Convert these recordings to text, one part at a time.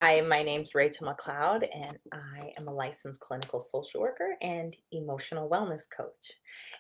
Hi, my name's Rachel McLeod, and I am a licensed clinical social worker and emotional wellness coach.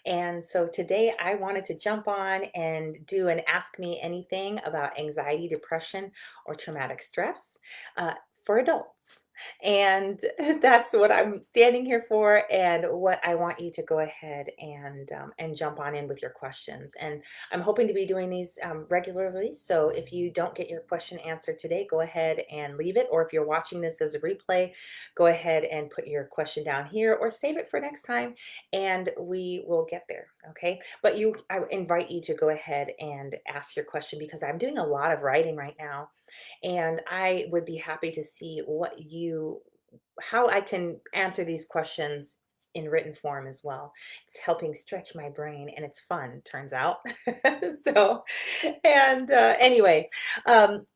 And so today I wanted to jump on and do an Ask Me Anything about anxiety, depression, or traumatic stress uh, for adults. And that's what I'm standing here for, and what I want you to go ahead and jump on in with your questions. And I'm hoping to be doing these regularly. So if you don't get your question answered today, go ahead and leave it. Or if you're watching this as a replay, go ahead and put your question down here or save it for next time and we will get there. Okay. But I invite you to go ahead and ask your question because I'm doing a lot of writing right now. And I would be happy to see how I can answer these questions in written form as well. It's helping stretch my brain and it's fun, turns out. so, and anyway, um,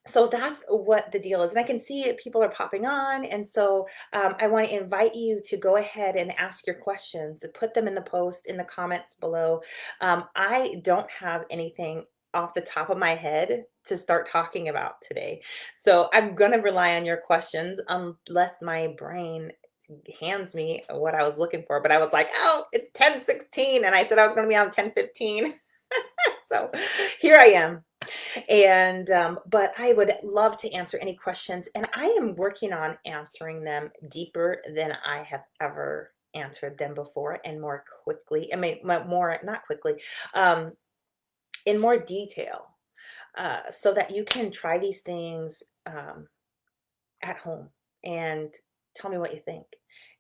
so that's what the deal is. And I can see people are popping on. And so I want to invite you to go ahead and ask your questions, to put them in the post, in the comments below. I don't have anything off the top of my head to start talking about today. So I'm going to rely on your questions unless my brain hands me what I was looking for. But I was like, oh, it's 10:16. And I said I was going to be on 10:15. So here I am. And but I would love to answer any questions, and I am working on answering them deeper than I have ever answered them before, and more quickly. I mean, more not quickly, um, in more detail, so that you can try these things at home and tell me what you think,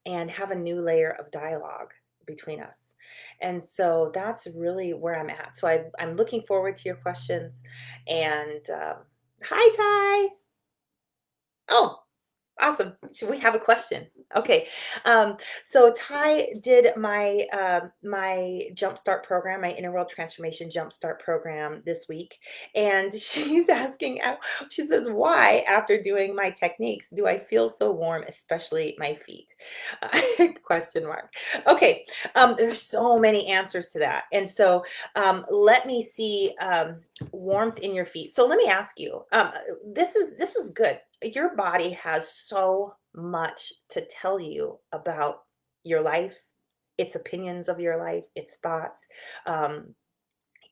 and have a new layer of dialogue between us. And so that's really where I'm at. So I'm looking forward to your questions. And hi, Ty. Oh, awesome. Should we have a question? Okay. So Ty did my Jumpstart program, my Inner World Transformation Jumpstart program this week, and she's asking. She says, "Why, after doing my techniques, do I feel so warm, especially my feet?" Question mark. Okay. There's so many answers to that, and so let me see. Warmth in your feet. So let me ask you. This is good. Your body has so much to tell you about your life, its opinions of your life, its thoughts, um,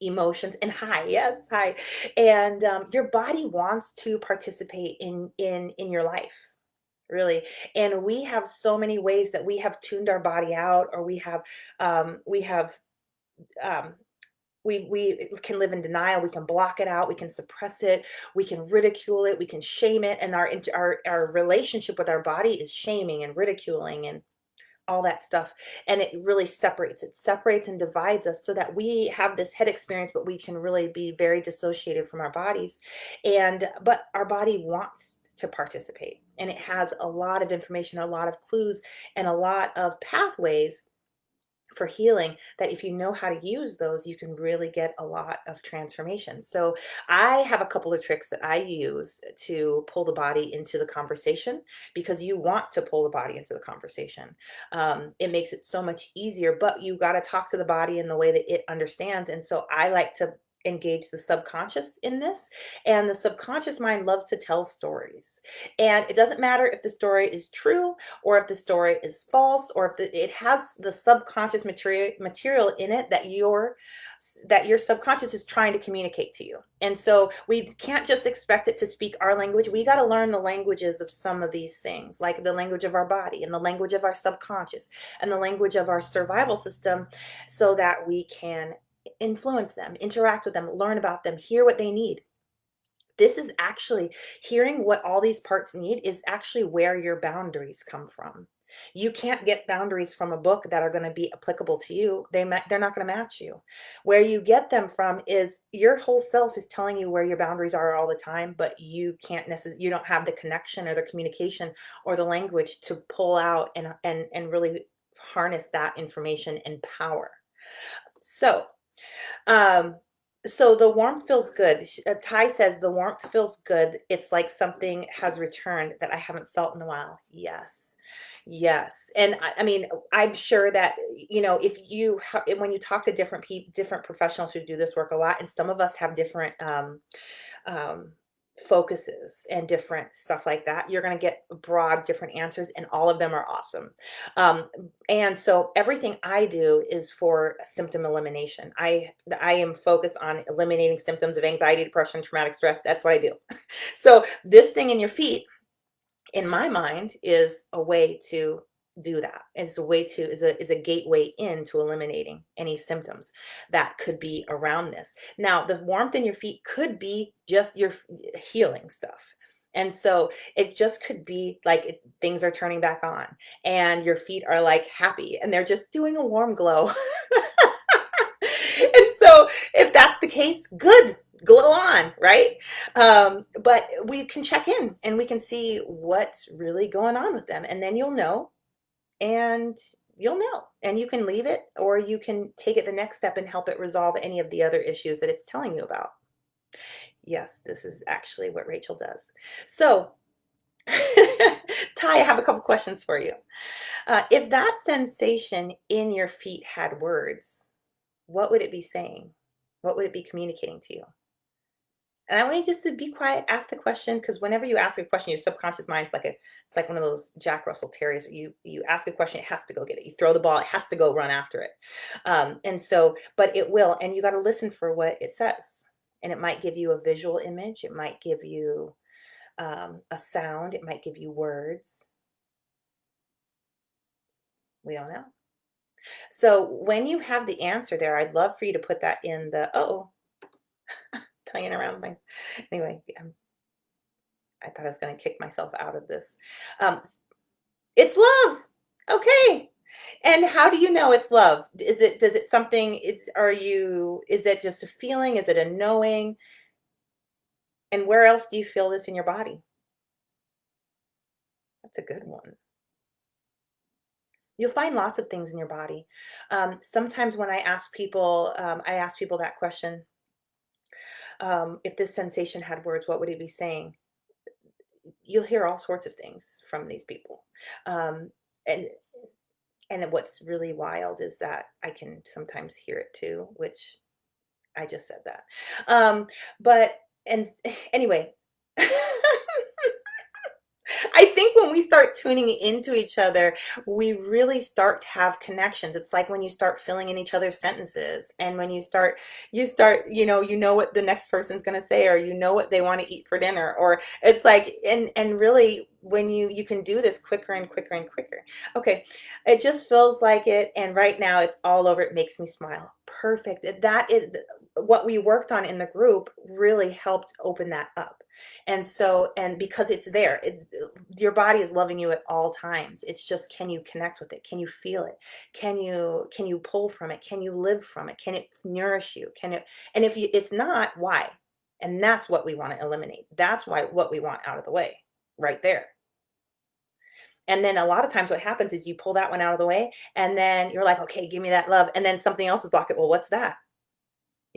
emotions, and hi, yes, hi. And your body wants to participate in your life. Really. And we have so many ways that we have tuned our body out, or we have um, we can live in denial. We can block it out. We can suppress it. We can ridicule it. We can shame it. And our relationship with our body is shaming and ridiculing and all that stuff. And it really separates. It separates and divides us so that we have this head experience, but we can really be very dissociated from our bodies. But our body wants to participate, and it has a lot of information, a lot of clues, and a lot of pathways for healing, that if you know how to use those, you can really get a lot of transformation. So I have a couple of tricks that I use to pull the body into the conversation, because you want to pull the body into the conversation. It makes it so much easier, but you got to talk to the body in the way that it understands. And so I like to engage the subconscious in this, and the subconscious mind loves to tell stories. And it doesn't matter if the story is true, or if the story is false, or if it has the subconscious material in it that your subconscious is trying to communicate to you. And so we can't just expect it to speak our language. We got to learn the languages of some of these things, like the language of our body, and the language of our subconscious, and the language of our survival system, so that we can influence them, interact with them, learn about them, hear what they need. This is actually hearing what all these parts need, is actually where your boundaries come from. You can't get boundaries from a book that are going to be applicable to you. They're not going to match you. Where you get them from is your whole self is telling you where your boundaries are all the time, but you don't have the connection or the communication or the language to pull out and really harness that information and power. So, um, so the warmth feels good. Ty says the warmth feels good. It's like something has returned that I haven't felt in a while. Yes. Yes. And I mean, I'm sure that, if when you talk to different people, different professionals who do this work a lot, and some of us have different, um, focuses and different stuff like that, you're going to get broad different answers, and all of them are awesome. um, and so everything I do is for symptom elimination. I am focused on eliminating symptoms of anxiety, depression, traumatic stress. That's what I do. So this thing in your feet, in my mind, is a way to do that. Is a way to is a gateway into eliminating any symptoms that could be around this. Now, the warmth in your feet could be just your healing stuff. And so it just could be like things are turning back on and your feet are like happy and they're just doing a warm glow. And so if that's the case, good, glow on, right? But we can check in and we can see what's really going on with them, and then and you'll know, and you can leave it, or you can take it the next step and help it resolve any of the other issues that it's telling you about. Yes, this is actually what Rachel does. So Ty, I have a couple questions for you. If that sensation in your feet had words, what would it be saying? What would it be communicating to you? And I want you just to be quiet, ask the question, because whenever you ask a question, your subconscious mind's like it's like one of those Jack Russell Terriers. You ask a question, it has to go get it. You throw the ball, it has to go run after it. And so, but it will, and you got to listen for what it says. And it might give you a visual image, it might give you a sound, it might give you words. We don't know. So when you have the answer there, I'd love for you to put that in the playing around my anyway. I thought I was going to kick myself out of this. Um, it's love. Okay. And how do you know it's love? Does it something, is it just a feeling? Is it a knowing? And where else do you feel this in your body? That's a good one. You'll find lots of things in your body. Sometimes when I ask people that question, if this sensation had words, what would it be saying? You'll hear all sorts of things from these people. Um, and what's really wild is that I can sometimes hear it too, which I just said that. But and anyway, I think when we start tuning into each other, we really start to have connections. It's like when you start filling in each other's sentences, and when you know what the next person's going to say, or you know what they want to eat for dinner, or it's like, and really when you can do this quicker and quicker and quicker. Okay, it just feels like it, and right now it's all over. It makes me smile. Perfect. That is what we worked on in the group, really helped open that up. And so, and because it's there, your body is loving you at all times. It's just, can you connect with it? Can you feel it? Can you pull from it? Can you live from it? Can it nourish you? Can it? And if it's not, why? And that's what we want to eliminate. That's why what we want out of the way, right there. And then a lot of times what happens is you pull that one out of the way, and then you're like, okay, give me that love. And then something else is blocking. Well, what's that?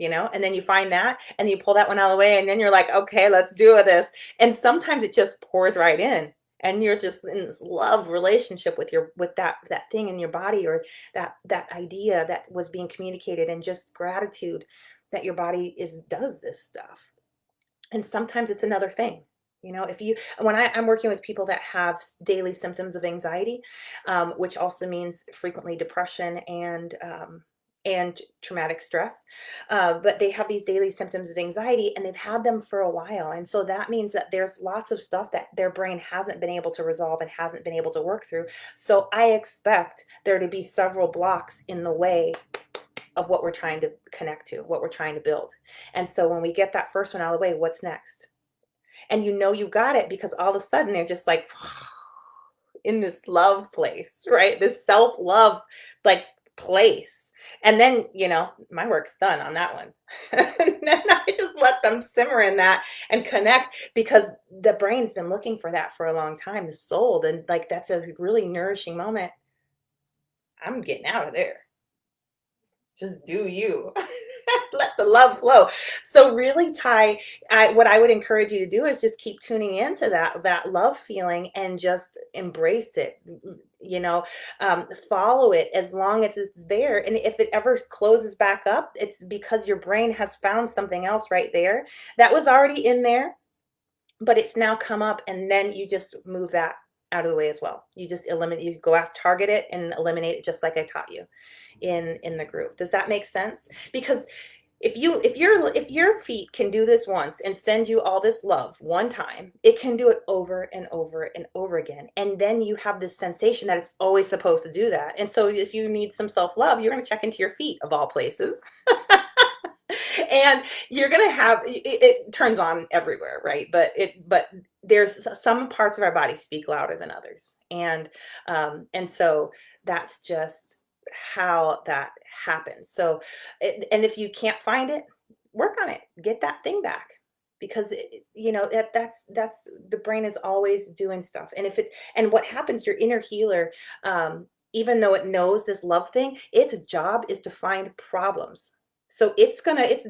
And then you find that, and you pull that one out of the way, and then you're like, okay, let's do this. And sometimes it just pours right in, and you're just in this love relationship with that thing in your body, or that idea that was being communicated, and just gratitude that your body does this stuff. And sometimes it's another thing. If you when I'm working with people that have daily symptoms of anxiety, which also means frequently depression and traumatic stress, but they have these daily symptoms of anxiety, and they've had them for a while. And so that means that there's lots of stuff that their brain hasn't been able to resolve and hasn't been able to work through. So I expect there to be several blocks in the way of what we're trying to connect to, what we're trying to build. And so when we get that first one out of the way, what's next? And you got it, because all of a sudden they're just like in this love place, right? This self-love like place. And then, my work's done on that one. And then I just let them simmer in that and connect, because the brain's been looking for that for a long time, the soul. And like, that's a really nourishing moment. I'm getting out of there. Just do you. Let the love flow. So really, Ty, what I would encourage you to do is just keep tuning into that love feeling, and just embrace it. Follow it as long as it's there. And if it ever closes back up, it's because your brain has found something else right there that was already in there, but it's now come up, and then you just move that out of the way as well. You just eliminate, you go after, target it and eliminate it, just like I taught you in the group. Does that make sense? Because if your feet can do this once and send you all this love one time, it can do it over and over and over again. And then you have this sensation that it's always supposed to do that. And so if you need some self-love, you're going to check into your feet, of all places. And you're going to have it turns on everywhere, right? But there's some parts of our body speak louder than others. And so that's just how that happens. So, and if you can't find it, work on it, get that thing back. Because that's the brain is always doing stuff. And if it's, and what happens, your inner healer, even though it knows this love thing, its job is to find problems. So it's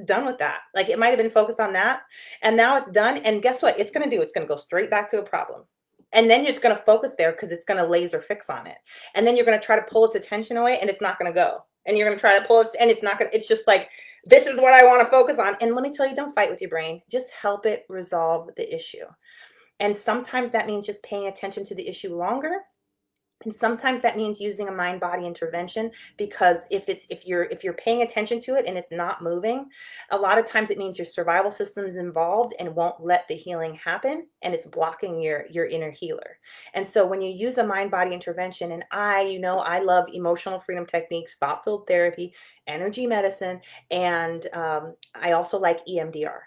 done with that. Like, it might have been focused on that, and now it's done. And guess what it's going to do? It's going to go straight back to a problem. And then it's going to focus there because it's going to laser fix on it. And then you're going to try to pull its attention away, and it's not going to go. And you're going to try to pull it, and it's not going to, it's just like, this is what I want to focus on. And let me tell you, don't fight with your brain. Just help it resolve the issue. And sometimes that means just paying attention to the issue longer. And sometimes that means using a mind body intervention, because if you're paying attention to it and it's not moving, a lot of times it means your survival system is involved and won't let the healing happen, and it's blocking your inner healer. And so when you use a mind body intervention, and I love emotional freedom techniques, thought field therapy, energy medicine, and I also like EMDR.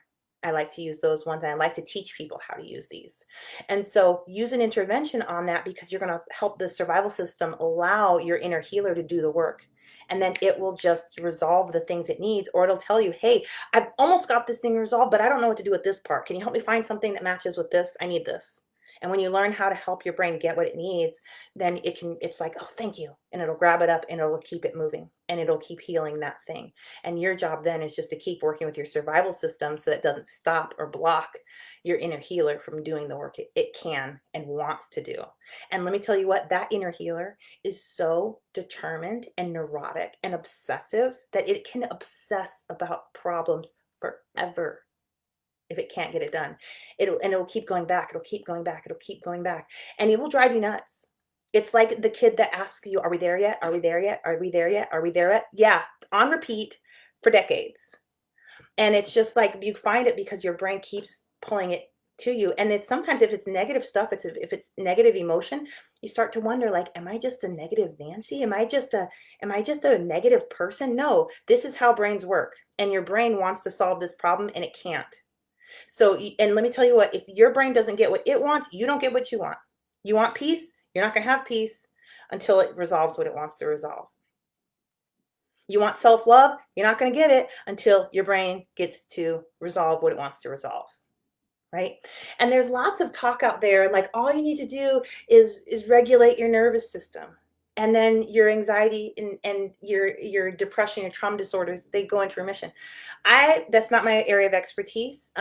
I like to use those ones, and I like to teach people how to use these. And so use an intervention on that, because you're going to help the survival system allow your inner healer to do the work. And then it will just resolve the things it needs, or it'll tell you, hey, I've almost got this thing resolved, but I don't know what to do with this part. Can you help me find something that matches with this? I need this. And when you learn how to help your brain get what it needs, then it's like, oh, thank you. And it'll grab it up and it'll keep it moving, and it'll keep healing that thing. And your job then is just to keep working with your survival system so that it doesn't stop or block your inner healer from doing the work it can and wants to do. And let me tell you what, that inner healer is so determined and neurotic and obsessive that it can obsess about problems forever. If it can't get it done, it'll keep going back, it'll keep going back, it'll keep going back, and it will drive you nuts. It's like the kid that asks you, are we there yet? Are we there yet? Are we there yet? Are we there yet? Yeah, on repeat for decades. And it's just like, you find it because your brain keeps pulling it to you. And it's sometimes, if it's negative stuff, if it's negative emotion, you start to wonder, like, am I just a negative Nancy? Am I just a negative person? No, this is how brains work. And your brain wants to solve this problem, and it can't. So, and let me tell you what, if your brain doesn't get what it wants, you don't get what you want. You want peace? You're not going to have peace until it resolves what it wants to resolve. You want self-love? You're not going to get it until your brain gets to resolve what it wants to resolve. Right? And there's lots of talk out there, like, all you need to do is regulate your nervous system. And then your anxiety and your depression, your trauma disorders, they go into remission. That's not my area of expertise.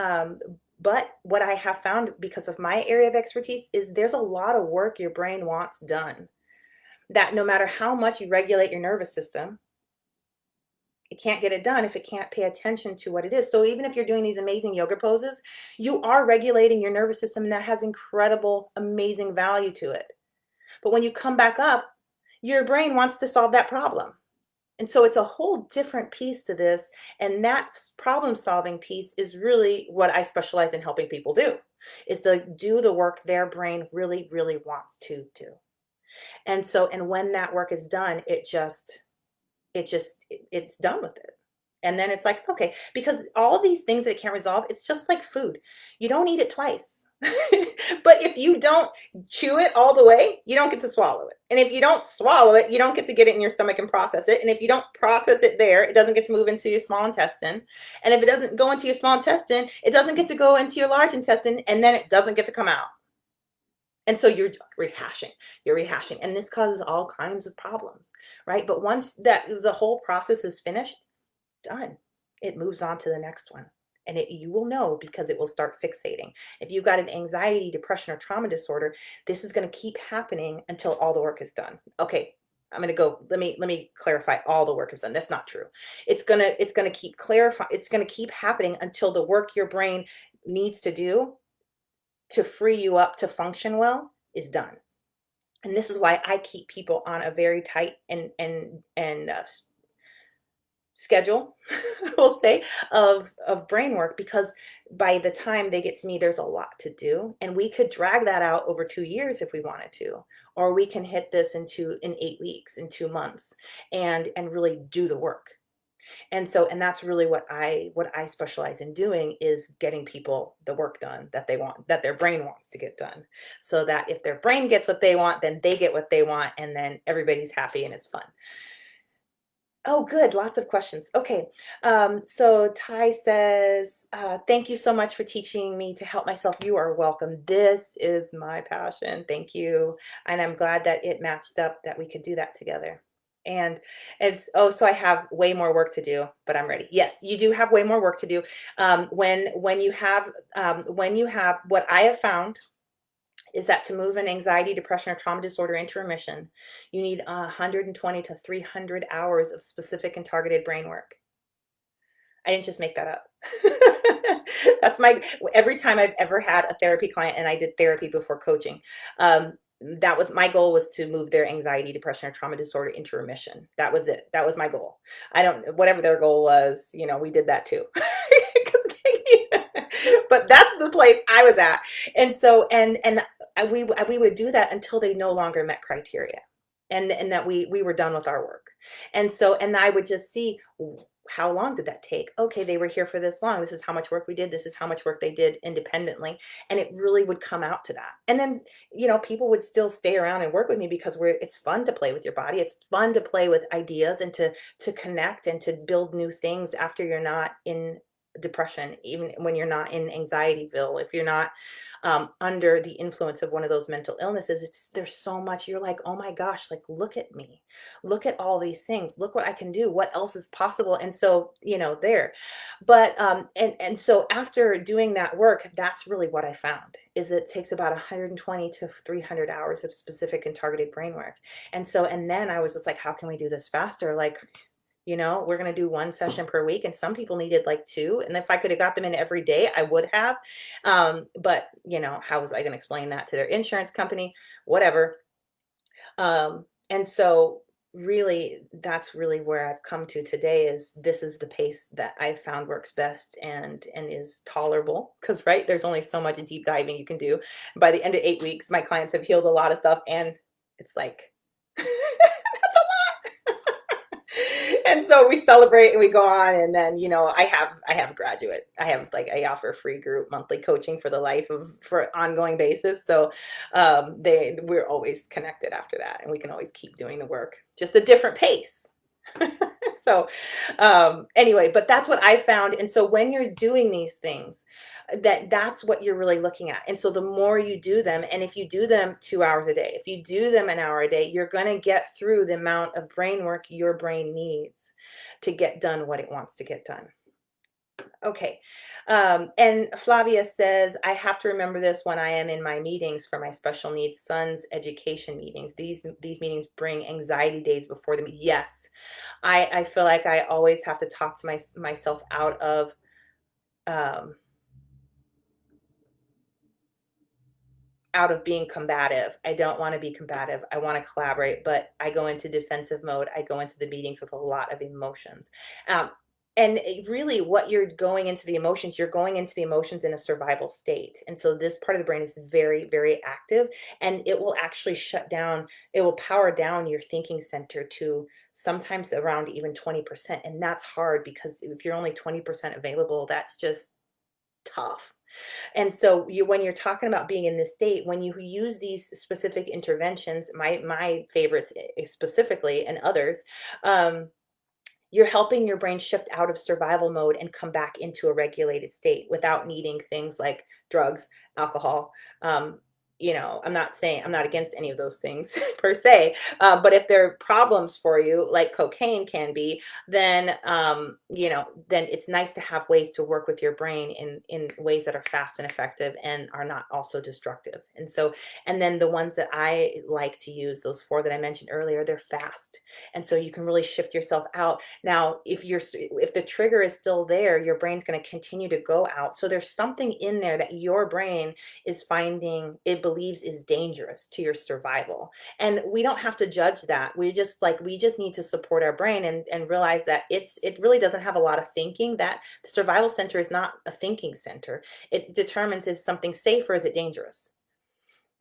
But what I have found, because of my area of expertise, is there's a lot of work your brain wants done, that no matter how much you regulate your nervous system, it can't get it done if it can't pay attention to what it is. So even if you're doing these amazing yoga poses, you are regulating your nervous system, and that has incredible, amazing value to it. But when you come back up, your brain wants to solve that problem. And so it's a whole different piece to this. And that problem solving piece is really what I specialize in helping people do, is to do the work their brain really, really wants to do. And so, and when that work is done, it's done with it. And then it's like, okay, because all of these things that it can't resolve, it's just like food. You don't eat it twice. But if you don't chew it all the way, you don't get to swallow it. And if you don't swallow it, you don't get to get it in your stomach and process it. And if you don't process it there, it doesn't get to move into your small intestine. And if it doesn't go into your small intestine, it doesn't get to go into your large intestine, and then it doesn't get to come out. And so you're rehashing, and this causes all kinds of problems, right? But once that the whole process is finished, done, it moves on to the next one. And you will know, because it will start fixating. If you've got an anxiety, depression, or trauma disorder, this is going to keep happening until all the work is done. Okay, I'm going to go, let me clarify, all the work is done. That's not true. It's going to keep clarifying. It's going to keep happening until the work your brain needs to do to free you up to function well is done. And this is why I keep people on a very tight and schedule, we'll say, of brain work, because by the time they get to me, there's a lot to do, and we could drag that out over 2 years if we wanted to, or we can hit this in 8 weeks, in 2 months, and really do the work. And so, and that's really what I specialize in doing, is getting people the work done that they want, that their brain wants to get done, so that if their brain gets what they want, then they get what they want, and then everybody's happy and it's fun. Oh, good. Lots of questions. Okay. So Ty says, thank you so much for teaching me to help myself. You are welcome. This is my passion. Thank you. And I'm glad that it matched up, that we could do that together. And so I have way more work to do, but I'm ready. Yes, you do have way more work to do. When you have what I have found is that to move an anxiety, depression, or trauma disorder into remission, you need 120 to 300 hours of specific and targeted brain work. I didn't just make that up. That's every time I've ever had a therapy client, and I did therapy before coaching, that was my goal, was to move their anxiety, depression, or trauma disorder into remission. That was it. That was my goal. I don't, whatever their goal was, we did that too. But that's the place I was at. And so, we would do that until they no longer met criteria, and that we were done with our work. And so, and I would just see, how long did that take? Okay, they were here for this long. This is how much work we did. This is how much work they did independently. And it really would come out to that. And then, people would still stay around and work with me, because it's fun to play with your body. It's fun to play with ideas, and to connect and to build new things after you're not in depression, even when you're not in anxietyville, if you're not under the influence of one of those mental illnesses. There's so much, you're like, oh my gosh, like, look at me, look at all these things, look what I can do, what else is possible. And so, there. But and so after doing that work, that's really what I found, is it takes about 120 to 300 hours of specific and targeted brain work. And so, and then I was just like, how can we do this faster? Like, we're going to do one session per week. And some people needed like two. And if I could have got them in every day, I would have. But, how was I going to explain that to their insurance company? Whatever. And so really, that's really where I've come to today, is this is the pace that I've found works best, and is tolerable, because, right, there's only so much deep diving you can do. By the end of 8 weeks, my clients have healed a lot of stuff, and it's like, that's a lot. And so we celebrate and we go on. And then, I have graduate, I offer free group monthly coaching for ongoing basis. So we're always connected after that, and we can always keep doing the work, just a different pace. So anyway, but that's what I found. And so when you're doing these things, that's what you're really looking at. And so the more you do them, and if you do them 2 hours a day, if you do them an hour a day, you're going to get through the amount of brain work your brain needs to get done what it wants to get done. Okay. And Flavia says, I have to remember this when I am in my meetings for my special needs son's education meetings. These meetings bring anxiety days before them. Yes. I feel like I always have to talk to myself um, out of being combative. I don't want to be combative. I want to collaborate, but I go into defensive mode. I go into the meetings with a lot of emotions. And really, what you're going into the emotions, you're going into the emotions in a survival state. And so this part of the brain is very, very active, and it will actually it will power down your thinking center to sometimes around even 20%. And that's hard, because if you're only 20% available, that's just tough. And so when you're talking about being in this state, when you use these specific interventions, my favorites, specifically, and others, you're helping your brain shift out of survival mode and come back into a regulated state without needing things like drugs, alcohol, I'm not saying, I'm not against any of those things per se, but if they're problems for you, like cocaine can be, then it's nice to have ways to work with your brain in ways that are fast and effective and are not also destructive. And then the ones that I like to use, those four that I mentioned earlier, they're fast, and so you can really shift yourself out. Now, if the trigger is still there, your brain's going to continue to go out. So there's something in there that your brain is finding, it believes is dangerous to your survival. And we don't have to judge that. We just need to support our brain and realize that it really doesn't have a lot of thinking. That the survival center is not a thinking center. It determines, is something safe or is it dangerous?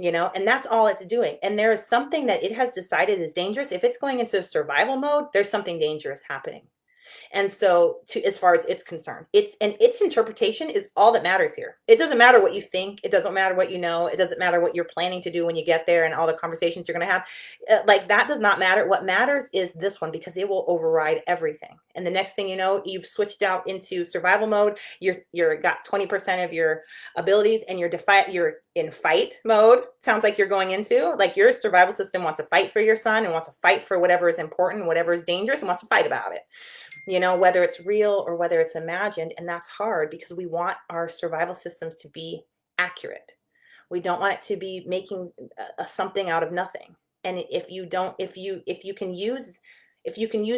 And that's all it's doing. And there is something that it has decided is dangerous. If it's going into survival mode, there's something dangerous happening. And so, as far as it's concerned, its interpretation is all that matters here. It doesn't matter what you think. It doesn't matter what you know. It doesn't matter what you're planning to do when you get there and all the conversations you're going to have. Like, that does not matter. What matters is this one, because it will override everything. And the next thing you know, you've switched out into survival mode. You're got 20% of your abilities, and you're in fight mode. Sounds like you're going into, like, your survival system wants to fight for your son and wants to fight for whatever is important, whatever is dangerous, and wants to fight about it, whether it's real or whether it's imagined. And that's hard because we want our survival systems to be accurate. We don't want it to be making something out of nothing. And if you can use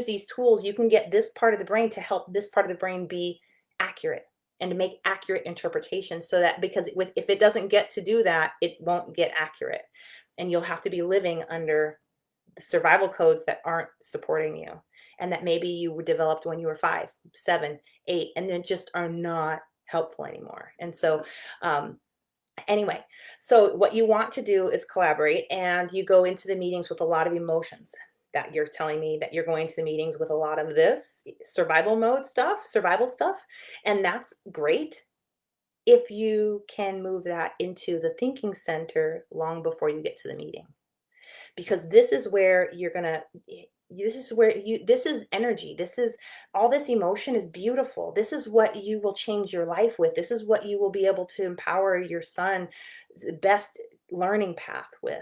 these tools, you can get this part of the brain to help this part of the brain be accurate and to make accurate interpretations, so that, because if it doesn't get to do that, it won't get accurate. And you'll have to be living under the survival codes that aren't supporting you, and that maybe you were developed when you were 5, 7, 8, and then just are not helpful anymore. And so, anyway, so what you want to do is collaborate, and you go into the meetings with a lot of emotions. That you're telling me that you're going to the meetings with a lot of this survival stuff, and that's great if you can move that into the thinking center long before you get to the meeting, because this is energy. This is all, this emotion is beautiful. This is what you will change your life with. This is what you will be able to empower your son's best learning path with.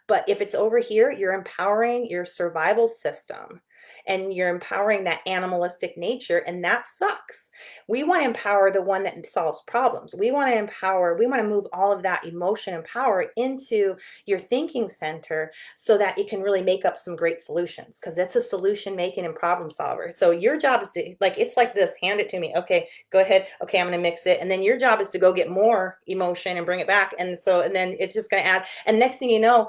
But if it's over here, you're empowering your survival system, and you're empowering that animalistic nature, and that sucks. We want to empower the one that solves problems. We want to move all of that emotion and power into your thinking center, so that it can really make up some great solutions, because it's a solution making and problem solver. So your job is to, like, it's like this: hand it to me. Okay, go ahead. Okay, I'm going to mix it. And then your job is to go get more emotion and bring it back. And then it's just going to add. And next thing you know,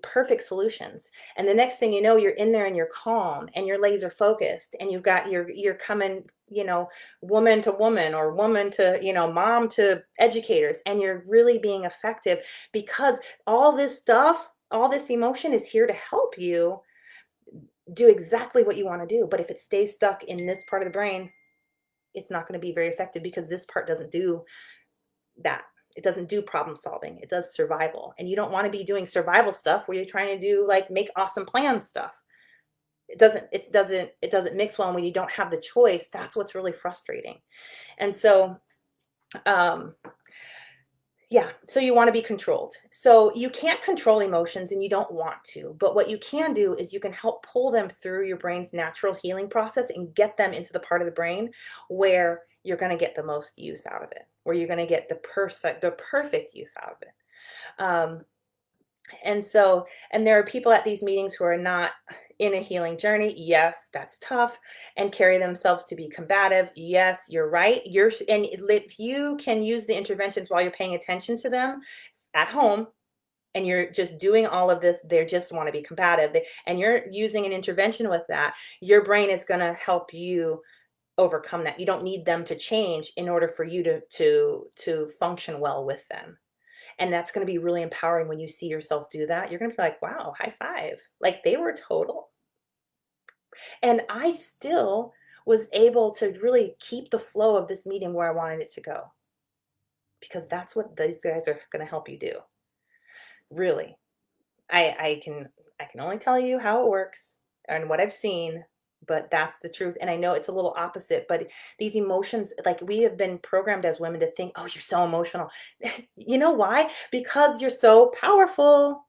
perfect solutions. And the next thing you know, you're in there and you're calm and you're laser focused, and you're coming, woman to woman, or woman to, mom to educators, and you're really being effective, because all this stuff, all this emotion is here to help you do exactly what you want to do. But if it stays stuck in this part of the brain, it's not going to be very effective, because this part doesn't do that. It doesn't do problem solving. It does survival. And you don't want to be doing survival stuff where you're trying to do, like, make awesome plans stuff. It doesn't mix well. And when you don't have the choice, that's what's really frustrating. And so, yeah, so you want to be controlled. So you can't control emotions, and you don't want to. But what you can do is you can help pull them through your brain's natural healing process and get them into the part of the brain where you're going to get the most use out of it, where you're going to get the perfect use out of it. And there are people at these meetings who are not in a healing journey. Yes, that's tough. And carry themselves to be combative. Yes, you're right. And if you can use the interventions while you're paying attention to them at home, and you're just doing all of this, they just want to be combative, and you're using an intervention with that, your brain is going to help you overcome that. You don't need them to change in order for you to function well with them. And that's going to be really empowering when you see yourself do that. You're going to be like, wow, high five. Like, they were total. And I still was able to really keep the flow of this meeting where I wanted it to go, because that's what these guys are going to help you do. Really. I can only tell you how it works and what I've seen, but that's the truth. And I know it's a little opposite, but these emotions, like we have been programmed as women to think, oh, you're so emotional. You know why? Because you're so powerful.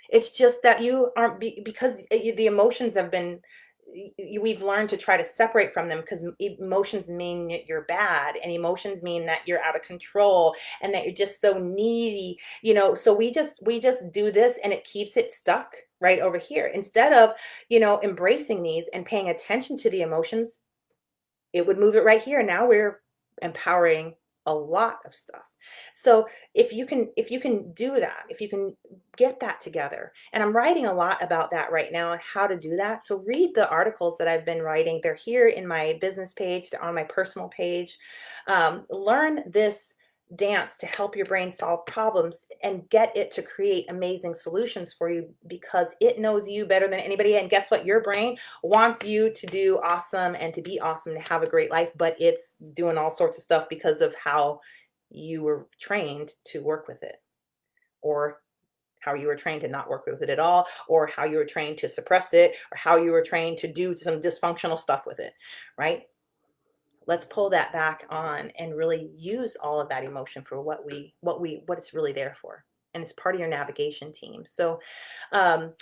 It's just that you aren't because the emotions have been we've learned to try to separate from them because emotions mean that you're bad and emotions mean that you're out of control and that you're just so needy, so we just do this and it keeps it stuck right over here instead of embracing these and paying attention to the emotions. It would move it right here. Now we're empowering a lot of stuff. So if you can do that, if you can get that together, and I'm writing a lot about that right now and how to do that. So read the articles that I've been writing. They're here in my business page, on my personal page. Learn this dance to help your brain solve problems and get it to create amazing solutions for you because it knows you better than anybody. And guess what? Your brain wants you to do awesome and to be awesome, to have a great life, but it's doing all sorts of stuff because of how you were trained to work with it, or how you were trained to not work with it at all, or how you were trained to suppress it, or how you were trained to do some dysfunctional stuff with it, right? Let's pull that back on and really use all of that emotion for what it's really there for. And it's part of your navigation team. So and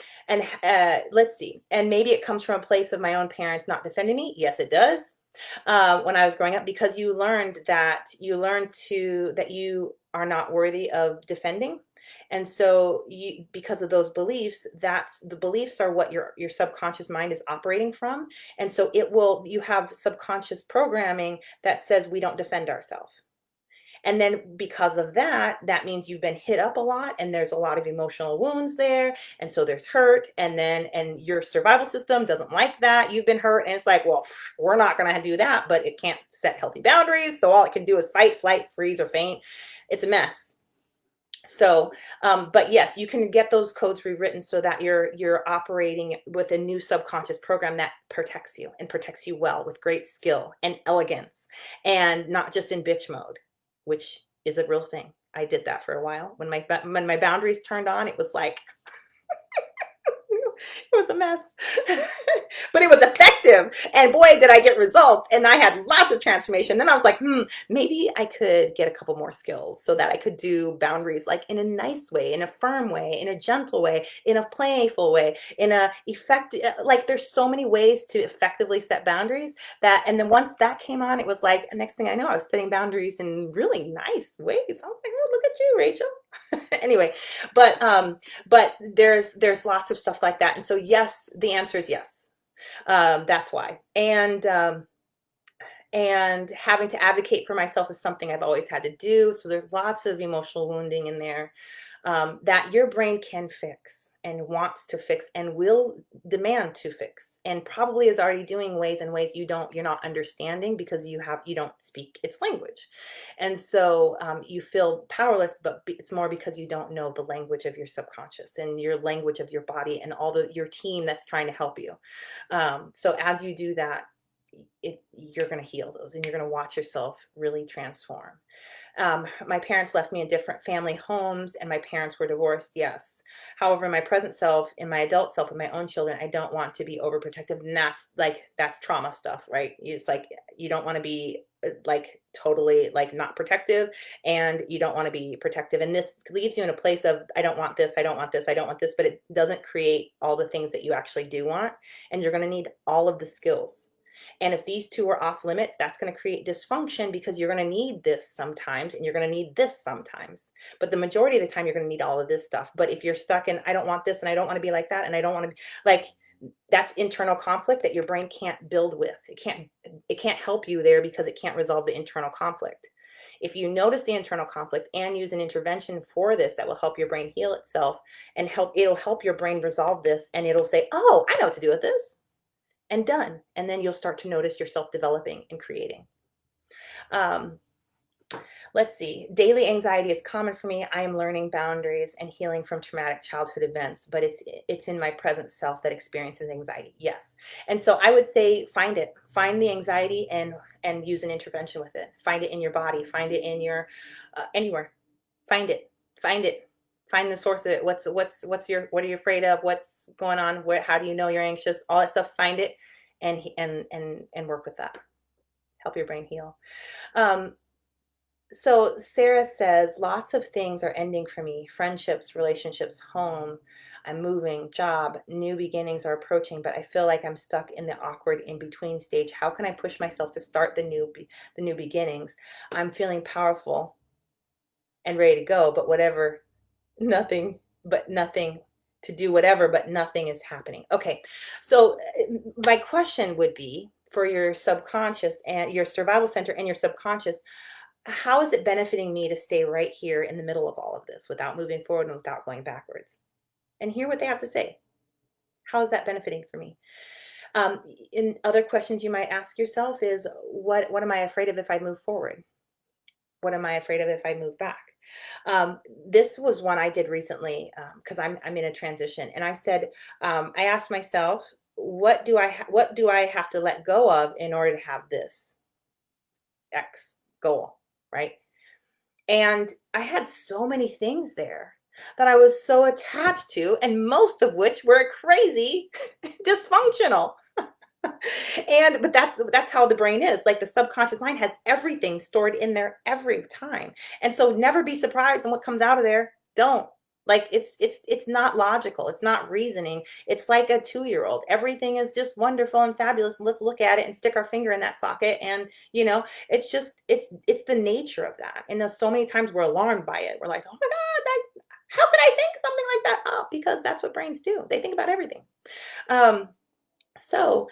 let's see. And maybe it comes from a place of my own parents not defending me. Yes, it does. When I was growing up, because you learned that you are not worthy of defending. And so because of those beliefs, that's the beliefs are what your subconscious mind is operating from. And so you have subconscious programming that says we don't defend ourselves. And then because of that, that means you've been hit up a lot and there's a lot of emotional wounds there. And so there's hurt. And your survival system doesn't like that. You've been hurt. And it's like, well, we're not going to do that, but it can't set healthy boundaries. So all it can do is fight, flight, freeze, or faint. It's a mess. So, but yes, you can get those codes rewritten so that you're operating with a new subconscious program that protects you and protects you well with great skill and elegance, and not just in bitch mode, which is a real thing. I did that for a while. When my boundaries turned on, it was like it was a mess, but it was effective. And boy, did I get results. And I had lots of transformation. Then I was like, maybe I could get a couple more skills so that I could do boundaries like in a nice way, in a firm way, in a gentle way, in a playful way, in a effective, like there's so many ways to effectively set boundaries and then once that came on, it was like, next thing I know, I was setting boundaries in really nice ways. I was like, oh, look at you, Rachel. Anyway, but there's lots of stuff like that. And so yes, the answer is yes. That's why. And having to advocate for myself is something I've always had to do. So there's lots of emotional wounding in there that your brain can fix and wants to fix and will demand to fix, and probably is already doing in ways you're not understanding because you don't speak its language. And so you feel powerless, but it's more because you don't know the language of your subconscious and your language of your body and your team that's trying to help you. So as you do that, you're going to heal those and you're going to watch yourself really transform. My parents left me in different family homes and my parents were divorced. Yes. However, my present self, in my adult self, and my own children, I don't want to be overprotective. And that's trauma stuff, right? It's like, you don't want to be like totally like not protective, and you don't want to be protective. And this leaves you in a place of, I don't want this, I don't want this, I don't want this, but it doesn't create all the things that you actually do want. And you're going to need all of the skills. And if these two are off limits, that's going to create dysfunction because you're going to need this sometimes and you're going to need this sometimes. But the majority of the time, you're going to need all of this stuff. But if you're stuck in, I don't want this and I don't want to be like that and I don't want to be like, that's internal conflict that your brain can't build with. It can't help you there because it can't resolve the internal conflict. If you notice the internal conflict and use an intervention for this, that will help your brain heal itself and it'll help your brain resolve this, and it'll say, oh, I know what to do with this. And done. And then you'll start to notice yourself developing and creating. Let's see. Daily anxiety is common for me. I am learning boundaries and healing from traumatic childhood events, but it's in my present self that experiences anxiety. Yes. And so I would say find it. Find the anxiety and use an intervention with it. Find it in your body. Find it in your anywhere. Find it. Find it. Find the source of it. What are you afraid of? What's going on? How do you know you're anxious? All that stuff. Find it and work with that. Help your brain heal. Um, so Sarah says, lots of things are ending for me. Friendships, relationships, home. I'm moving, job, new beginnings are approaching, but I feel like I'm stuck in the awkward in between stage. How can I push myself to start the new beginnings? I'm feeling powerful and ready to go, but whatever, nothing, but nothing to do whatever, but nothing is happening. Okay. So my question would be for your subconscious and your survival center and your subconscious, how is it benefiting me to stay right here in the middle of all of this without moving forward and without going backwards? And hear what they have to say. How is that benefiting for me? In other questions you might ask yourself is, what am I afraid of if I move forward? What am I afraid of if I move back? This was one I did recently because I'm in a transition, and I said, I asked myself, what do I have to let go of in order to have this X goal, right? And I had so many things there that I was so attached to, and most of which were crazy dysfunctional. But that's how the brain is. Like the subconscious mind has everything stored in there every time. And so never be surprised in what comes out of there. Don't. Like it's not logical. It's not reasoning. It's like a 2-year-old. Everything is just wonderful and fabulous. Let's look at it and stick our finger in that socket. And it's just it's the nature of that. And there's so many times we're alarmed by it. We're like, oh my God, how could I think something like that? Oh, because that's what brains do. They think about everything. Um, so,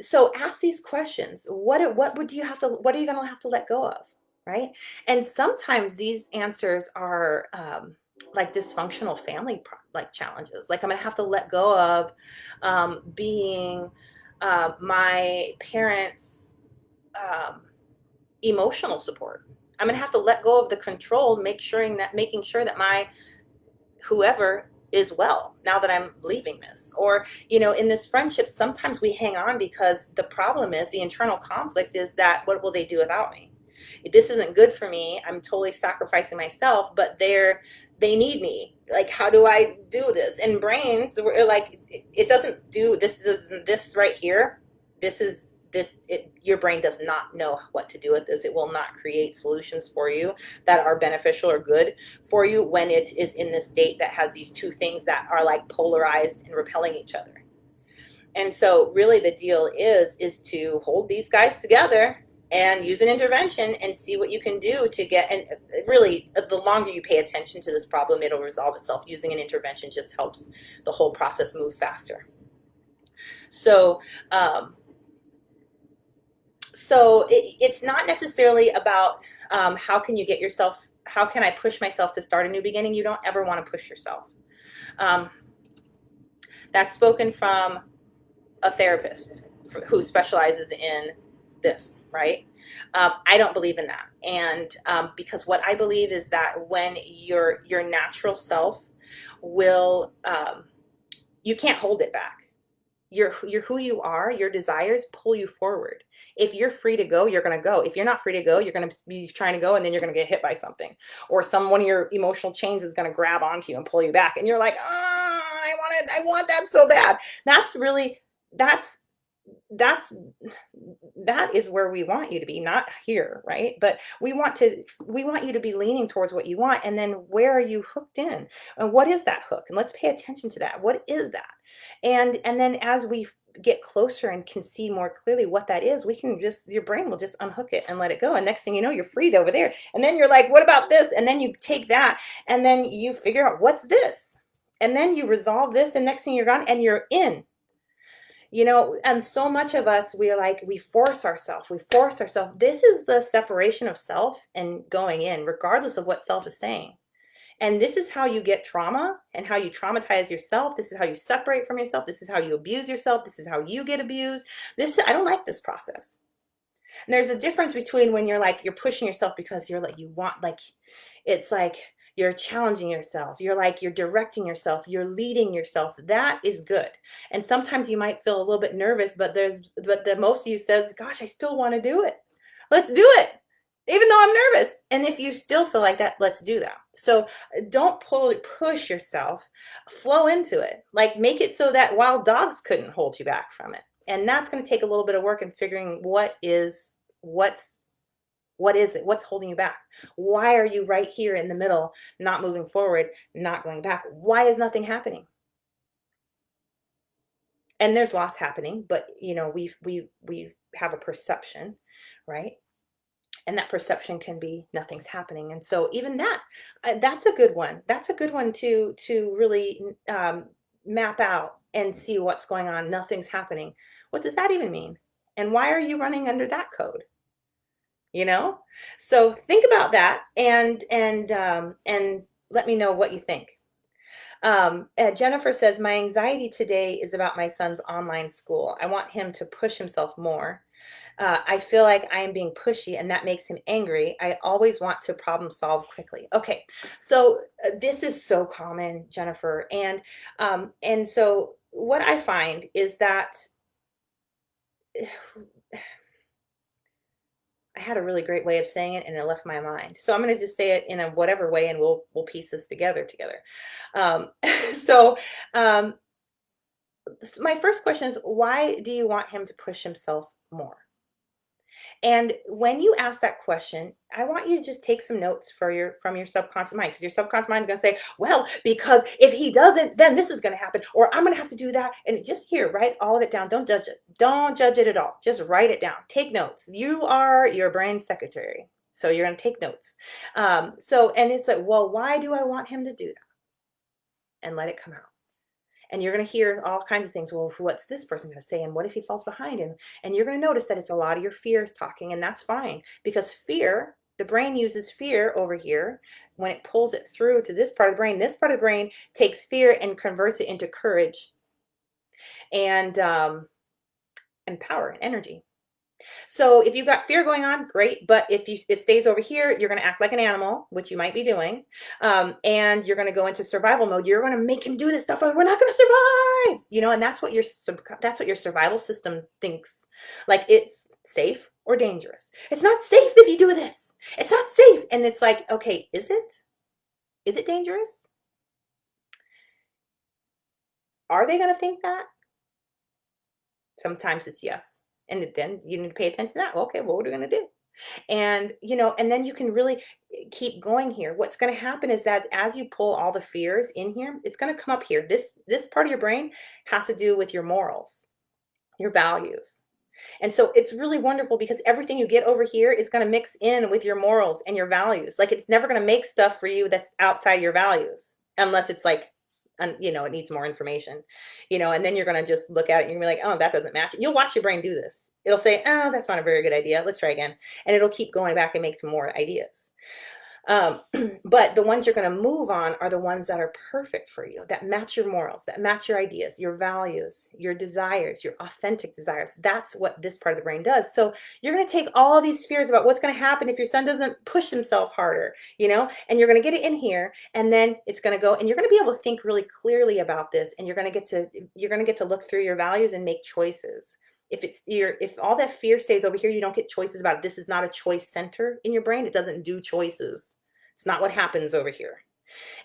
so ask these questions. What would you have to? What are you going to have to let go of, right? And sometimes these answers are like dysfunctional family like challenges. Like I'm going to have to let go of being my parents' um, emotional support. I'm going to have to let go of the control, making sure that my whoever is well now that I'm leaving this. Or, in this friendship, sometimes we hang on because the problem is the internal conflict is that what will they do without me? This isn't good for me. I'm totally sacrificing myself, but they need me. Like, how do I do this? And brains, we're like, it doesn't do this right here. This is your brain does not know what to do with this. It will not create solutions for you that are beneficial or good for you when it is in this state that has these two things that are like polarized and repelling each other. And so really the deal is to hold these guys together and use an intervention and see what you can do to get, and really the longer you pay attention to this problem, it'll resolve itself. Using an intervention just helps the whole process move faster. So it's not necessarily about how can I push myself to start a new beginning. You don't ever want to push yourself. That's spoken from a therapist who specializes in this, right? I don't believe in that. And because what I believe is that when your natural self will, you can't hold it back. You're who you are. Your desires pull you forward. If you're free to go, you're going to go. If you're not free to go, you're going to be trying to go, and then you're going to get hit by something, or one of your emotional chains is going to grab onto you and pull you back, and you're like, I want that so bad. That's that is where we want you to be, not here, right? But we want you to be leaning towards what you want. And then where are you hooked in, and what is that hook? And let's pay attention to that. What is that? And then as we get closer and can see more clearly what that is, your brain will just unhook it and let it go. And next thing you know, you're freed over there. And then you're like, what about this? And then you take that and then you figure out, what's this? And then you resolve this, and next thing you're gone and you're in. And so much of us, we force ourselves. This is the separation of self and going in, regardless of what self is saying. And this is how you get trauma and how you traumatize yourself. This is how you separate from yourself. This is how you abuse yourself. This is how you get abused. I don't like this process. And there's a difference between when you're pushing yourself because it's like you're challenging yourself. You're directing yourself. You're leading yourself. That is good. And sometimes you might feel a little bit nervous, but the most of you says, gosh, I still want to do it. Let's do it. Even though I'm nervous. And if you still feel like that, let's do that. So don't push yourself, flow into it. Like, make it so that wild dogs couldn't hold you back from it. And that's going to take a little bit of work in figuring what is it? What's holding you back? Why are you right here in the middle, not moving forward, not going back? Why is nothing happening? And there's lots happening, but we have a perception, right? And that perception can be nothing's happening. And so even that's a good one. That's a good one to really map out and see what's going on. Nothing's happening. What does that even mean? And why are you running under that code? You know? So think about that and let me know what you think. Jennifer says, my anxiety today is about my son's online school. I want him to push himself more. I feel like I am being pushy and that makes him angry. I always want to problem solve quickly. Okay, so this is so common, Jennifer. And so what I find is that I had a really great way of saying it and it left my mind. So I'm going to just say it in a whatever way and we'll piece this together. Um, so um, my first question is, why do you want him to push himself more? And when you ask that question, I want you to just take some notes from your subconscious mind, because your subconscious mind is going to say, well, because if he doesn't, then this is going to happen, or I'm going to have to do that. And just here, write all of it down. Don't judge it. Don't judge it at all. Just write it down. Take notes. You are your brain's secretary. So you're going to take notes. And it's like, well, why do I want him to do that? And let it come out. And you're going to hear all kinds of things. Well, what's this person going to say? And what if he falls behind him? And you're going to notice that it's a lot of your fears talking, and that's fine, because fear, the brain uses fear over here. When it pulls it through to this part of the brain, this part of the brain takes fear and converts it into courage and power and energy. So if you've got fear going on, great. But if it stays over here, you're going to act like an animal, which you might be doing. And you're going to go into survival mode. You're going to make him do this stuff, or we're not going to survive, and that's what your survival system thinks. Like, it's safe or dangerous. It's not safe if you do this. It's not safe. And it's like, okay, is it? Is it dangerous? Are they going to think that? Sometimes it's yes. And then you need to pay attention to that. Okay, well, what are we going to do? And and then you can really keep going here. What's going to happen is that as you pull all the fears in here, it's going to come up here. This part of your brain has to do with your morals, your values. And so it's really wonderful, because everything you get over here is going to mix in with your morals and your values. Like, it's never going to make stuff for you that's outside your values, unless it's like, and it needs more information, and then you're going to just look at it and you're going to be like, oh, that doesn't match. You'll watch your brain do this. It'll say, oh, that's not a very good idea. Let's try again. And it'll keep going back and make some more ideas. But the ones you're going to move on are the ones that are perfect for you, that match your morals, that match your ideas, your values, your desires, your authentic desires. That's what this part of the brain does. So you're going to take all these fears about what's going to happen if your son doesn't push himself harder, and you're going to get it in here, and then it's going to go, and you're going to be able to think really clearly about this, and you're going to get to look through your values and make choices. If all that fear stays over here, you don't get choices about it. This is not a choice center in your brain. It doesn't do choices. It's not what happens over here.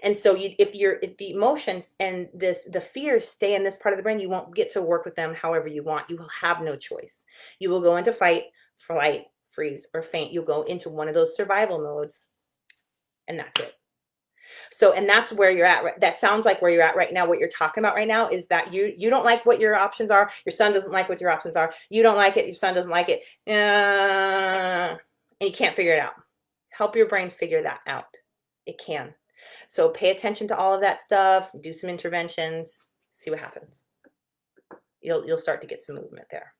And so if the emotions and the fears stay in this part of the brain, you won't get to work with them however you want. You will have no choice. You will go into fight, flight, freeze, or faint. You'll go into one of those survival modes, and that's it. So, and that's where you're at. That sounds like where you're at right now. What you're talking about right now is that you don't like what your options are. Your son doesn't like what your options are. You don't like it. Your son doesn't like it. And you can't figure it out. Help your brain figure that out. It can. So pay attention to all of that stuff. Do some interventions. See what happens. You'll start to get some movement there.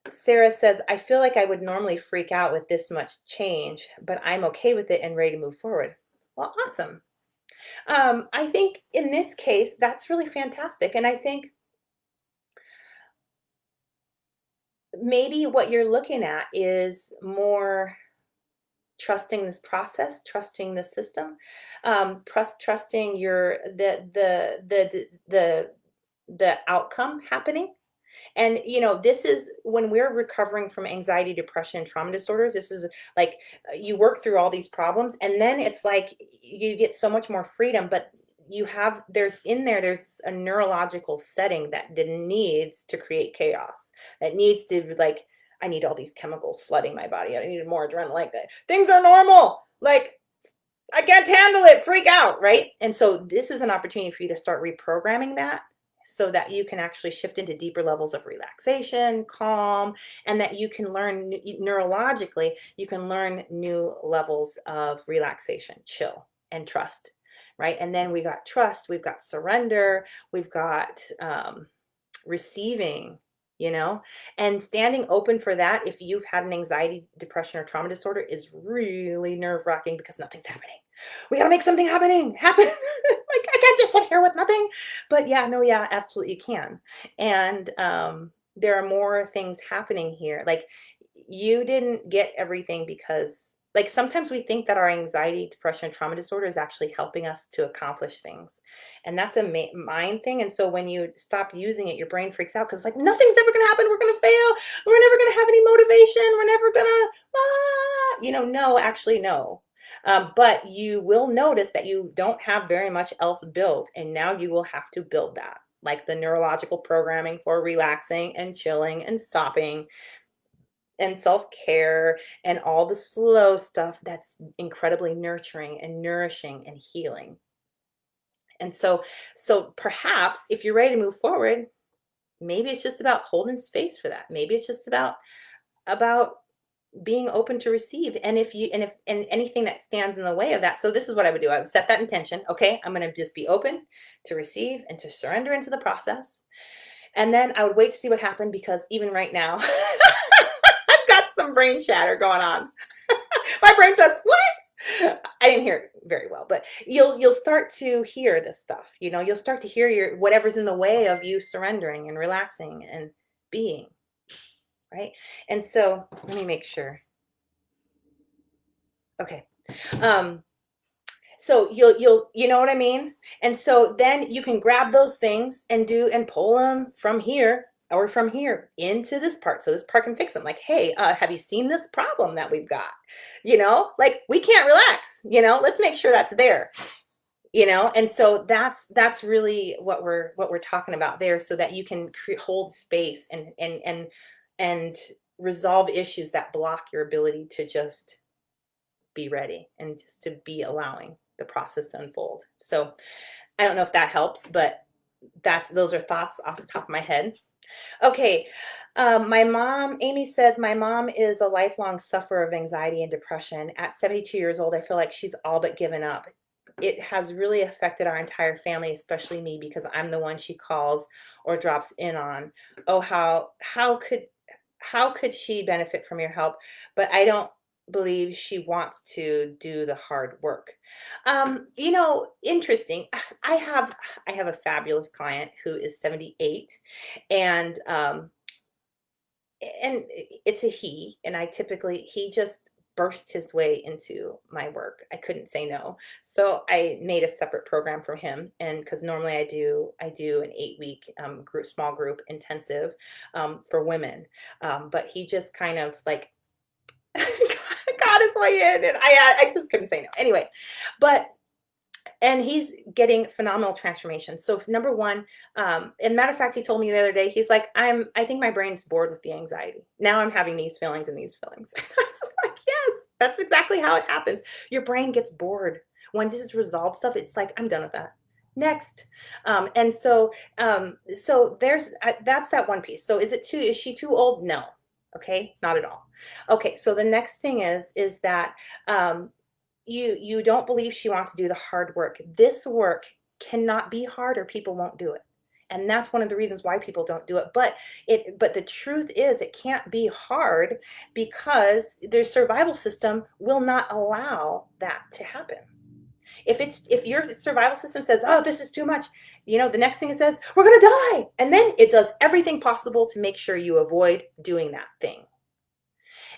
Sarah says, I feel like I would normally freak out with this much change, but I'm okay with it and ready to move forward. Well, awesome. I think in this case, that's really fantastic. And I think maybe what you're looking at is more trusting this process, trusting the system, trusting the outcome happening. And this is when we're recovering from anxiety, depression, trauma disorders. This is like you work through all these problems, and then it's like you get so much more freedom. But there's in there's a neurological setting that needs to create chaos, that needs to, like, I need all these chemicals flooding my body. I need more adrenaline. Like that. Things are normal. Like, I can't handle it, freak out, right? And so this is an opportunity for you to start reprogramming that so that you can actually shift into deeper levels of relaxation, calm, and that you can learn neurologically, you can learn new levels of relaxation, chill, and trust, right? And then we got trust, we've got surrender, we've got receiving, you know, and standing open for that if you've had an anxiety, depression, or trauma disorder is really nerve-wracking because nothing's happening. We got to make something happen. Like, I can't just sit here with nothing. But yeah, no, yeah, absolutely you can. And there are more things happening here. Like, you didn't get everything because, like, sometimes we think that our anxiety, depression, and trauma disorder is actually helping us to accomplish things. And that's a mind thing. And so when you stop using it, your brain freaks out because, like, nothing's ever going to happen. We're going to fail. We're never going to have any motivation. We're never going to, no, actually, no. But you will notice that you don't have very much else built. And now you will have to build that, like the neurological programming for relaxing and chilling and stopping and self-care and all the slow stuff that's incredibly nurturing and nourishing and healing. And so perhaps if you're ready to move forward, maybe it's just about holding space for that. Maybe it's just about being open to receive. And if anything that stands in the way of that. So this is what I would do. I would set that intention. Okay, I'm going to just be open to receive and to surrender into the process. And then I would wait to see what happened, because even right now, I've got some brain chatter going on. My brain says, "What?" I didn't hear it very well, but you'll start to hear this stuff. You'll start to hear your whatever's in the way of you surrendering and relaxing and being, right? And so let me make sure. Okay. Um, so you know what I mean? And so then you can grab those things and pull them from here or from here into this part. So this part can fix them. Like, hey, have you seen this problem that we've got? Like, we can't relax, let's make sure that's there. And so that's really what we're talking about there, so that you can hold space and resolve issues that block your ability to just be ready and just to be allowing the process to unfold. So I don't know if that helps, but those are thoughts off the top of my head. Okay. My mom, Amy says, my mom is a lifelong sufferer of anxiety and depression. At 72 years old, I feel like she's all but given up. It has really affected our entire family, especially me, because I'm the one she calls or drops in on. Oh, how could she benefit from your help? But I don't believe she wants to do the hard work. Interesting. I have a fabulous client who is 78, and it's a he, and he just burst his way into my work. I couldn't say no. So I made a separate program for him. And because normally I do an 8-week small group intensive for women. But he just kind of like got his way in, and I just couldn't say no. Anyway, and he's getting phenomenal transformation. So number one, and matter of fact, he told me the other day, he's like, I think my brain's bored with the anxiety. Now I'm having these feelings and these feelings. I was like, yes, that's exactly how it happens. Your brain gets bored. When this is resolved stuff, it's like, I'm done with that. Next. So that's that one piece. So is she too old? No. Okay. Not at all. Okay. So the next thing is that, you don't believe she wants to do the hard work. This work cannot be hard, or people won't do it. And that's one of the reasons why people don't do it. But the truth is, it can't be hard because their survival system will not allow that to happen. If your survival system says, oh, this is too much, the next thing it says, we're going to die. And then it does everything possible to make sure you avoid doing that thing.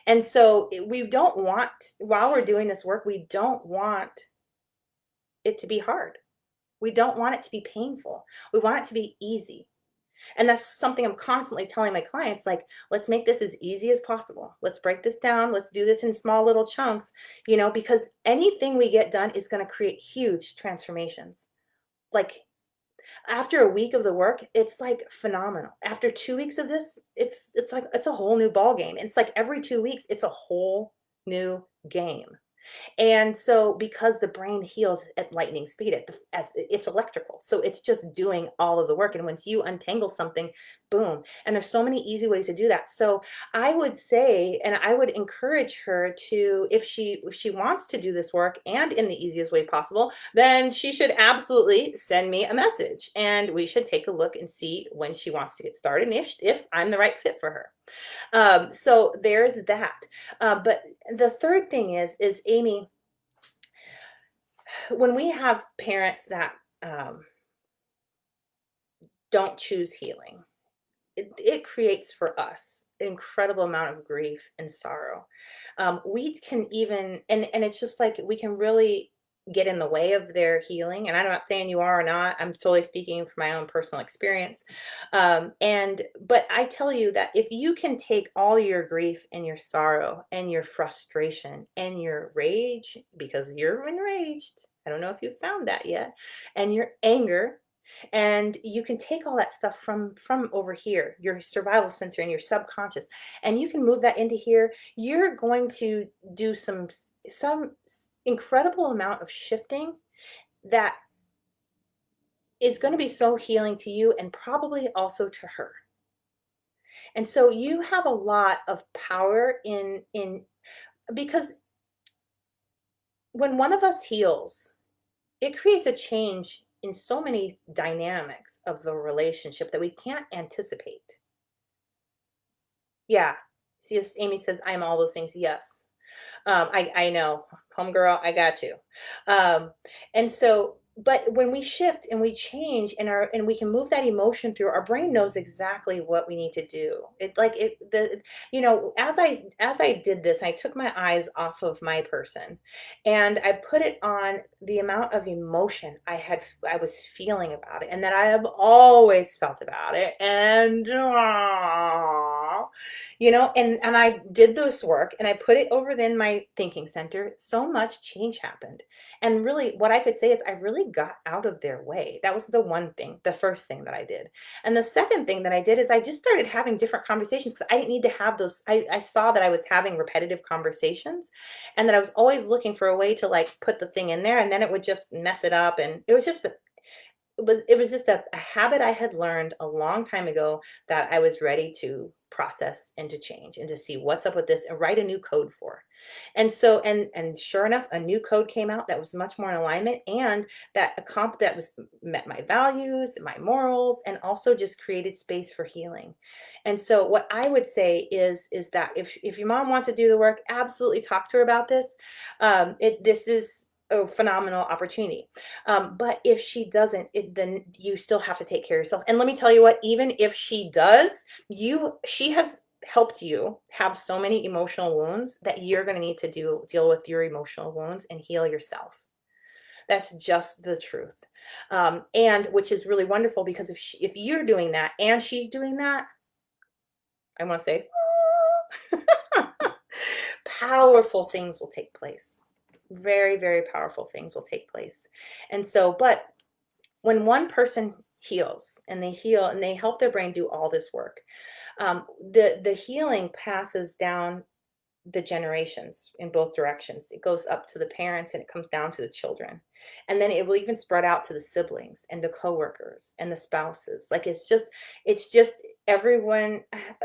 And so we don't want, while we're doing this work, we don't want it to be hard. We don't want it to be painful. We want it to be easy. And that's something I'm constantly telling my clients, like, let's make this as easy as possible. Let's break this down. Let's do this in small little chunks, because anything we get done is going to create huge transformations. like after a week of the work, it's like phenomenal. After 2 weeks of this, it's like it's a whole new ball game. It's like every 2 weeks, it's a whole new game. And so because the brain heals at lightning speed, as it's electrical, so it's just doing all of the work. And once you untangle something, boom. And there's so many easy ways to do that. So I would say, and I would encourage her to, if she wants to do this work and in the easiest way possible, then she should absolutely send me a message, and we should take a look and see when she wants to get started, and if I'm the right fit for her. So there's that. But the third thing is Amy, when we have parents that don't choose healing, it creates for us an incredible amount of grief and sorrow. We can even, and it's just like we can really get in the way of their healing. And I'm not saying you are or not. I'm totally speaking from my own personal experience. But I tell you that if you can take all your grief and your sorrow and your frustration and your rage, because you're enraged, I don't know if you've found that yet, and your anger, and you can take all that stuff from over here, your survival center and your subconscious, and you can move that into here. You're going to do some incredible amount of shifting that is going to be so healing to you and probably also to her. And so you have a lot of power in because when one of us heals, it creates a change in so many dynamics of the relationship that we can't anticipate. Yeah. Yes, Amy says, I am all those things. Yes. I know, homegirl, I got you. Um, and so, but when we shift and we change and we can move that emotion through, our brain knows exactly what we need to do. As I did this, I took my eyes off of my person and I put it on the amount of emotion I was feeling about it and that I have always felt about it. And and I did this work and I put it over in my thinking center. So much change happened. And really, what I could say is I really got out of their way. That was the first thing that I did. And the second thing that I did is I just started having different conversations because I didn't need to have those. I saw that I was having repetitive conversations and that I was always looking for a way to like put the thing in there and then it would just mess it up. And it was just a habit I had learned a long time ago that I was ready to process and to change and to see what's up with this and write a new code for. And so and sure enough, a new code came out that was much more in alignment and that was met my values, my morals, and also just created space for healing. And so what I would say is that if your mom wants to do the work, absolutely talk to her about this. This is a phenomenal opportunity. But if she doesn't, then you still have to take care of yourself. And let me tell you what, even if she does, she has helped you have so many emotional wounds that you're going to need to deal with your emotional wounds and heal yourself. That's just the truth. And which is really wonderful because if you're doing that and she's doing that, I want to say, powerful things will take place. Very, very powerful things will take place. And so, but when one person heals and they help their brain do all this work, the healing passes down the generations in both directions. It goes up to the parents and it comes down to the children. And then it will even spread out to the siblings and the coworkers and the spouses. Like it's just everyone.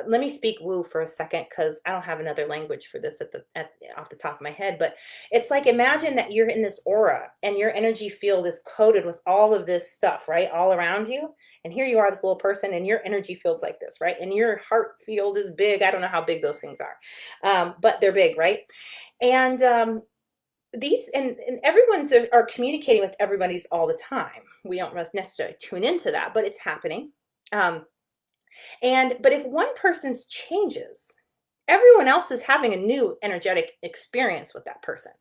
Let me speak woo for a second because I don't have another language for this off the top of my head. But it's like imagine that you're in this aura and your energy field is coated with all of this stuff, right? All around you. And here you are, this little person, and your energy field's like this, right? And your heart field is big. I don't know how big those things are, but they're big, right? And these and everyone's are communicating with everybody's all the time. We don't necessarily tune into that, but it's happening. Um, but if one person's changes, everyone else is having a new energetic experience with that person.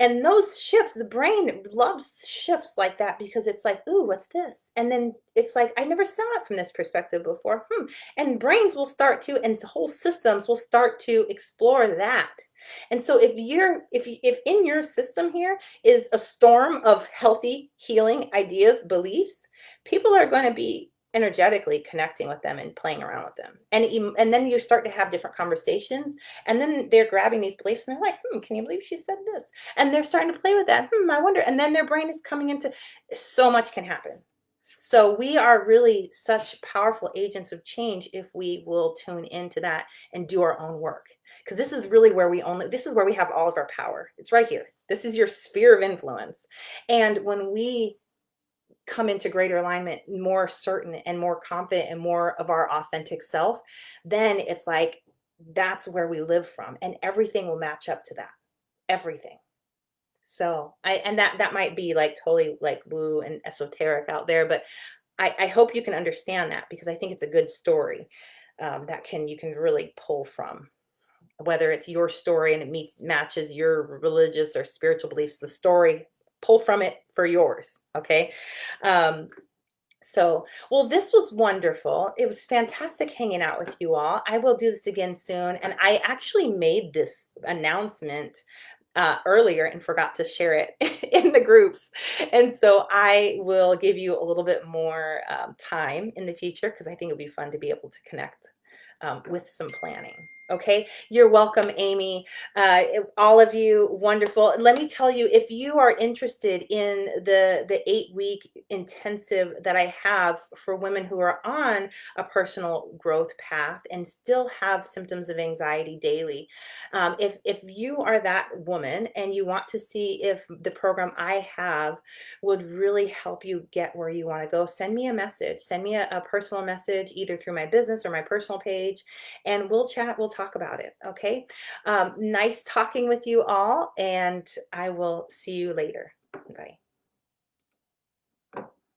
And those shifts, the brain loves shifts like that because it's like, "Ooh, what's this?" And then it's like, "I never saw it from this perspective before. Hmm." And brains will start to, and whole systems will start to explore that. And so if in your system here is a storm of healthy, healing ideas, beliefs, people are going to be energetically connecting with them and playing around with them. And then you start to have different conversations, and then they're grabbing these beliefs and they're like, "Hmm, can you believe she said this?" And they're starting to play with that. Hmm, I wonder. And then their brain is coming into, so much can happen. So we are really such powerful agents of change if we will tune into that and do our own work. Because this is where we have all of our power. It's right here. This is your sphere of influence. And when we come into greater alignment, more certain and more confident and more of our authentic self, then it's like that's where we live from. And everything will match up to that. Everything. So that might be like totally like woo and esoteric out there, but I hope you can understand that because I think it's a good story that you can really pull from. Whether it's your story and it matches your religious or spiritual beliefs, the story, pull from it for yours. Okay. Um, well, this was wonderful. It was fantastic hanging out with you all. I will do this again soon. And I actually made this announcement earlier and forgot to share it in the groups. And so I will give you a little bit more time in the future because I think it'll be fun to be able to connect with some planning. Okay, you're welcome, Amy. All of you, wonderful. And let me tell you, if you are interested in the 8-week intensive that I have for women who are on a personal growth path and still have symptoms of anxiety daily, if you are that woman and you want to see if the program I have would really help you get where you want to go, send me a message. Send me a personal message either through my business or my personal page, and we'll chat. We'll talk about it. Okay. Nice talking with you all, and I will see you later. Bye.